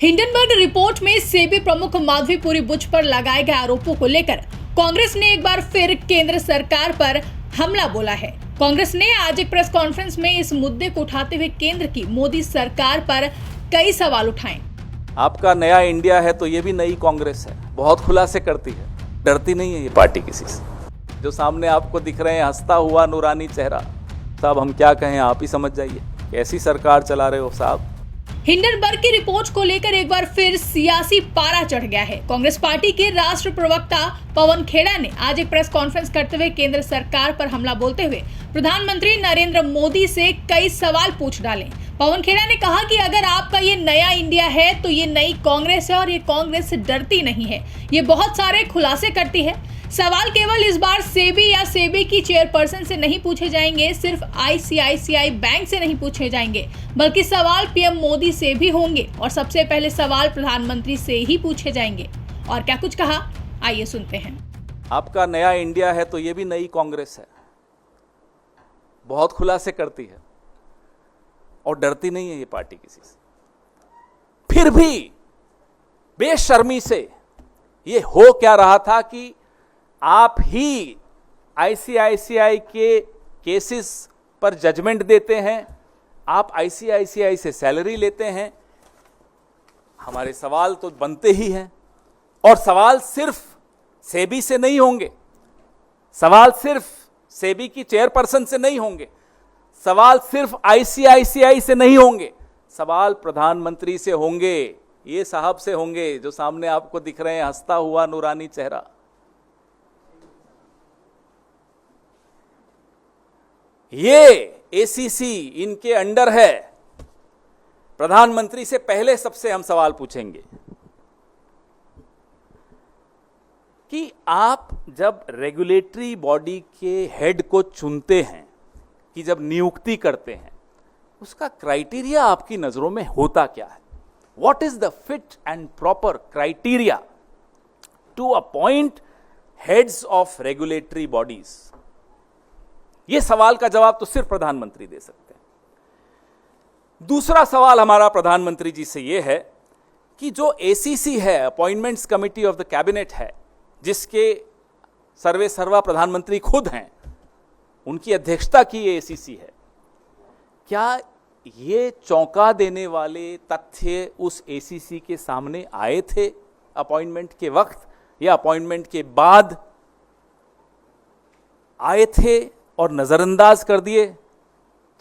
Hindenburg report में सेबी प्रमुख माधवीपुरी बुच पर लगाए गए आरोपों को लेकर कांग्रेस ने एक बार फिर केंद्र सरकार पर हमला बोला है। कांग्रेस ने आज एक प्रेस कॉन्फ्रेंस में इस मुद्दे को उठाते हुए केंद्र की मोदी सरकार पर कई सवाल उठाए। आपका नया इंडिया है तो ये भी नई कांग्रेस है, बहुत खुलासे करती है, डरती नहीं है ये पार्टी किसी से। जो सामने आपको दिख रहे हैं हंसता हुआ नूरानी चेहरा, साहब हम क्या कहें, आप ही समझ जाइए कैसी सरकार चला रहे हो साहब। हिंडनबर्ग की रिपोर्ट को लेकर एक बार फिर सियासी पारा चढ़ गया है। कांग्रेस पार्टी के राष्ट्र प्रवक्ता पवन खेड़ा ने आज एक प्रेस कॉन्फ्रेंस करते हुए केंद्र सरकार पर हमला बोलते हुए प्रधानमंत्री नरेंद्र मोदी से कई सवाल पूछ डाले। पवन खेड़ा ने कहा कि अगर आपका ये नया इंडिया है तो ये नई कांग्रेस है और ये कांग्रेस डरती नहीं है, ये बहुत सारे खुलासे करती है। सवाल केवल इस बार सेबी या सेबी की चेयरपर्सन से नहीं पूछे जाएंगे, सिर्फ आईसीआईसीआई बैंक से नहीं पूछे जाएंगे, बल्कि सवाल पीएम मोदी से भी होंगे और सबसे पहले सवाल प्रधानमंत्री से ही पूछे जाएंगे। और क्या कुछ कहा, आइए सुनते हैं। आपका नया इंडिया है तो ये भी नई कांग्रेस है, बहुत खुलासे करती है और डरती नहीं है ये पार्टी किसी से। फिर भी बेशर्मी से ये हो क्या रहा था कि आप ही आईसीआईसीआई के केसेस पर जजमेंट देते हैं, आप आईसीआईसीआई से सैलरी लेते हैं। हमारे सवाल तो बनते ही हैं और सवाल सिर्फ सेबी से नहीं होंगे, सवाल सिर्फ सेबी की चेयरपर्सन से नहीं होंगे, सवाल सिर्फ आईसीआईसीआई से नहीं होंगे, सवाल प्रधानमंत्री से होंगे, ये साहब से होंगे जो सामने आपको दिख रहे हैं हंसता हुआ नूरानी चेहरा। ये एसीसी इनके अंडर है। प्रधानमंत्री से पहले सबसे हम सवाल पूछेंगे कि आप जब रेगुलेटरी बॉडी के हेड को चुनते हैं, कि जब नियुक्ति करते हैं, उसका क्राइटेरिया आपकी नजरों में होता क्या है? What is the fit and proper criteria to appoint heads of regulatory bodies? यह सवाल का जवाब तो सिर्फ प्रधानमंत्री दे सकते हैं। दूसरा सवाल हमारा प्रधानमंत्री जी से यह है कि जो एसीसी है, appointments committee of the cabinet है, जिसके सर्वे सर्वा प्रधानमंत्री खुद हैं, उनकी अध्यक्षता की ये एसीसी है, क्या ये चौंका देने वाले तथ्य उस एसीसी के सामने आए थे अपॉइंटमेंट के वक्त या अपॉइंटमेंट के बाद आए थे और नजरअंदाज कर दिए?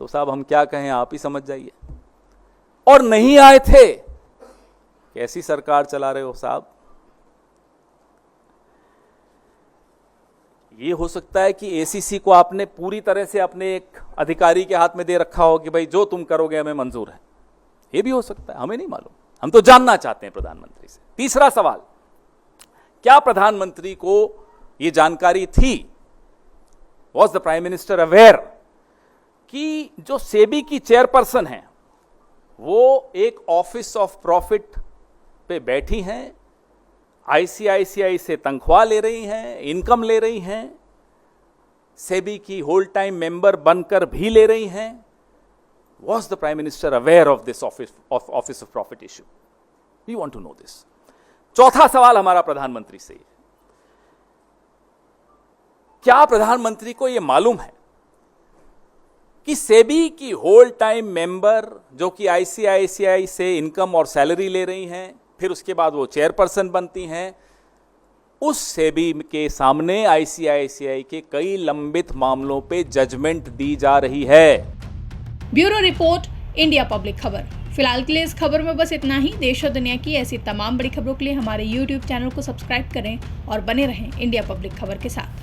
तो साहब हम क्या कहें, आप ही समझ जाइए। और नहीं आए थे, कैसी सरकार चला रहे हो साहब। ये हो सकता है कि एसीसी को आपने पूरी तरह से अपने एक अधिकारी के हाथ में दे रखा हो कि भाई जो तुम करोगे हमें मंजूर है। ये भी हो सकता है, हमें नहीं मालूम, हम तो जानना चाहते हैं प्रधानमंत्री से। तीसरा सवाल, क्या प्रधानमंत्री को यह जानकारी थी, was the prime minister aware कि जो सेबी की चेयरपर्सन है वो एक ऑफिस ऑफ प्रॉफिट पे बैठी हैं, आईसीआईसीआई से तनख्वाह ले रही हैं, इनकम ले रही हैं, सेबी की होल टाइम मेंबर बनकर भी ले रही हैं? Was the prime minister aware of this office of profit issue? We want to know this. चौथा सवाल हमारा प्रधानमंत्री से, क्या प्रधानमंत्री को यह मालूम है कि सेबी की होल टाइम मेंबर जो कि आईसीआईसीआई से इनकम और सैलरी ले रही हैं, फिर उसके बाद वो चेयरपर्सन बनती हैं, उस सेबी के सामने आईसीआईसीआई के कई लंबित मामलों पे जजमेंट दी जा रही है। ब्यूरो रिपोर्ट, इंडिया पब्लिक खबर। फिलहाल के लिए इस खबर में बस इतना ही। देश और दुनिया की ऐसी तमाम बड़ी खबरों के लिए हमारे YouTube चैनल को सब्सक्राइब करें और बने रहें इंडिया पब्लिक खबर के साथ।